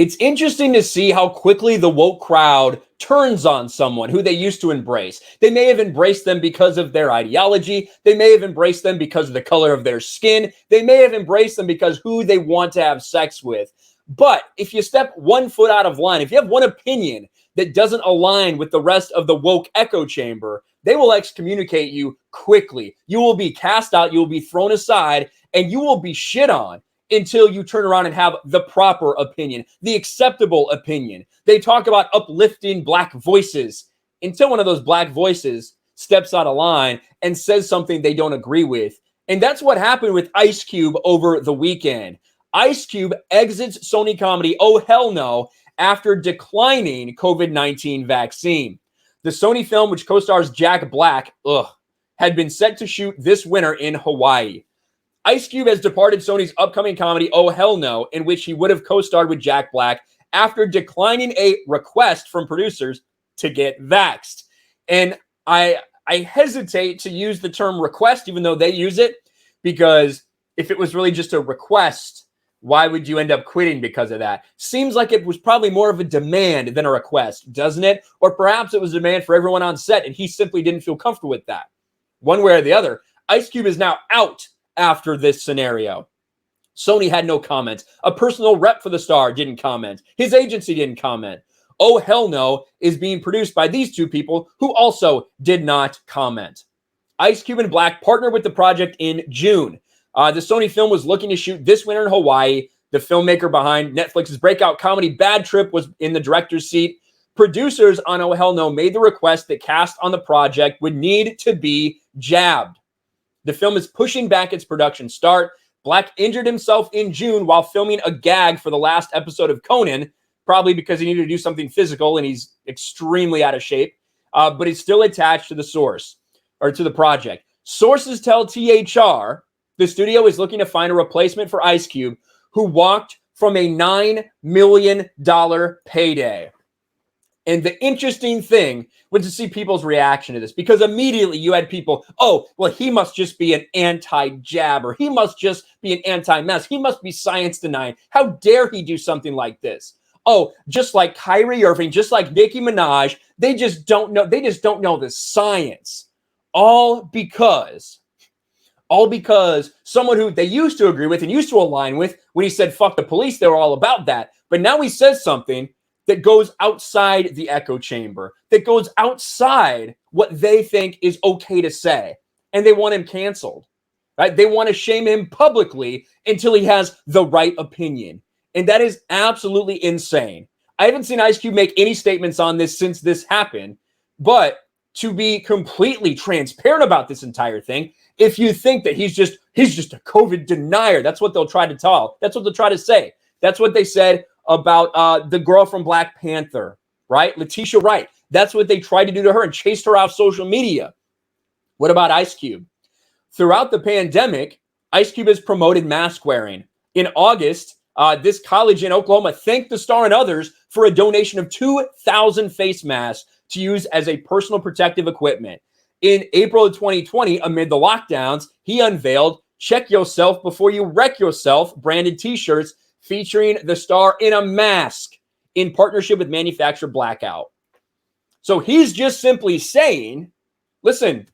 It's interesting to see how quickly the woke crowd turns on someone who they used to embrace. They may have embraced them because of their ideology. They may have embraced them because of the color of their skin. They may have embraced them because who they want to have sex with. But if you step 1 foot out of line, if you have one opinion that doesn't align with the rest of the woke echo chamber, they will excommunicate you quickly. You will be cast out, you will be thrown aside, and you will be shit on until you turn around and have the proper opinion, the acceptable opinion. They talk about uplifting black voices until one of those black voices steps out of line and says something they don't agree with. And that's what happened with Ice Cube over the weekend. Ice Cube exits Sony Comedy, oh hell no, after declining COVID-19 vaccine. The Sony film, which co-stars Jack Black, had been set to shoot this winter in Hawaii. Ice Cube has departed Sony's upcoming comedy, Oh Hell No, in which he would have co-starred with Jack Black after declining a request from producers to get vaxxed. And I hesitate to use the term request, even though they use it, because if it was really just a request, why would you end up quitting because of that? Seems like it was probably more of a demand than a request, doesn't it? Or perhaps it was a demand for everyone on set and he simply didn't feel comfortable with that. One way or the other, Ice Cube is now out after this scenario. Sony had no comment. A personal rep for the star didn't comment. His agency didn't comment. Oh Hell No is being produced by these two people who also did not comment. Ice Cube and Black partnered with the project in June. The Sony film was looking to shoot this winter in Hawaii. The filmmaker behind Netflix's breakout comedy Bad Trip was in the director's seat. Producers on Oh Hell No made the request that cast on the project would need to be jabbed. The film is pushing back its production start. Black injured himself in June while filming a gag for the last episode of Conan, probably because he needed to do something physical and he's extremely out of shape, but it's still attached to the source or to the project. Sources tell THR the studio is looking to find a replacement for Ice Cube who walked from a $9 million payday. And the interesting thing was to see people's reaction to this, because immediately you had people, oh, well, he must just be an anti-jabber. He must just be an anti-mask. He must be science denying. How dare he do something like this? Oh, just like Kyrie Irving, just like Nicki Minaj, they just don't know. They just don't know the science. All because someone who they used to agree with and used to align with, when he said, fuck the police, they were all about that. But now he says something that goes outside the echo chamber, that goes outside what they think is okay to say. And they want him canceled, right? They want to shame him publicly until he has the right opinion. And that is absolutely insane. I haven't seen Ice Cube make any statements on this since this happened, but to be completely transparent about this entire thing, if you think that he's just a COVID denier, that's what they'll try to tell. That's what they'll try to say. That's what they said about the girl from Black Panther, right? Letitia Wright. That's what they tried to do to her and chased her off social media. What about Ice Cube? Throughout the pandemic, Ice Cube has promoted mask wearing. In August, this college in Oklahoma thanked the star and others for a donation of 2,000 face masks to use as a personal protective equipment. In April of 2020, amid the lockdowns, he unveiled Check Yourself Before You Wreck Yourself branded t-shirts featuring the star in a mask in partnership with manufacturer Blackout. So he's just simply saying, listen,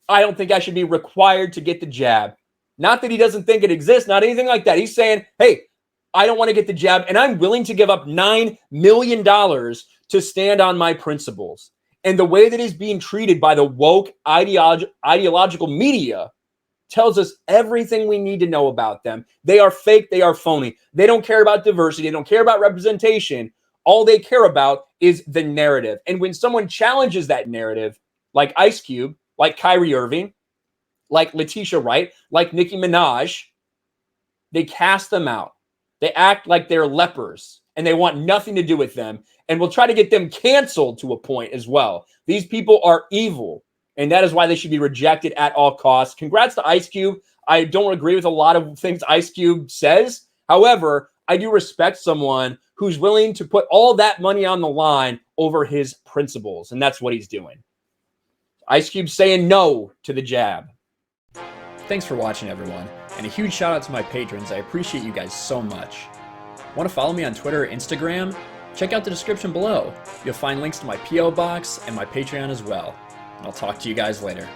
I don't think I should be required to get the jab. Not that he doesn't think it exists, not anything like that. He's saying, hey, I don't want to get the jab, and I'm willing to give up $9 million to stand on my principles. And the way that is being treated by the woke ideological media tells us everything we need to know about them. They are fake. They are phony. They don't care about diversity. They don't care about representation. All they care about is the narrative. And when someone challenges that narrative, like Ice Cube, like Kyrie Irving, like Letitia Wright, like Nicki Minaj, they cast them out. They act like they're lepers and they want nothing to do with them, and will try to get them canceled to a point as well. These people are evil, and that is why they should be rejected at all costs. Congrats to Ice Cube. I don't agree with a lot of things Ice Cube says. However, I do respect someone who's willing to put all that money on the line over his principles, and that's what he's doing. Ice Cube saying no to the jab. Thanks for watching, everyone, and a huge shout out to my patrons. I appreciate you guys so much. Want to follow me on Twitter or Instagram? Check out the description below. You'll find links to my P.O. box and my Patreon as well. I'll talk to you guys later.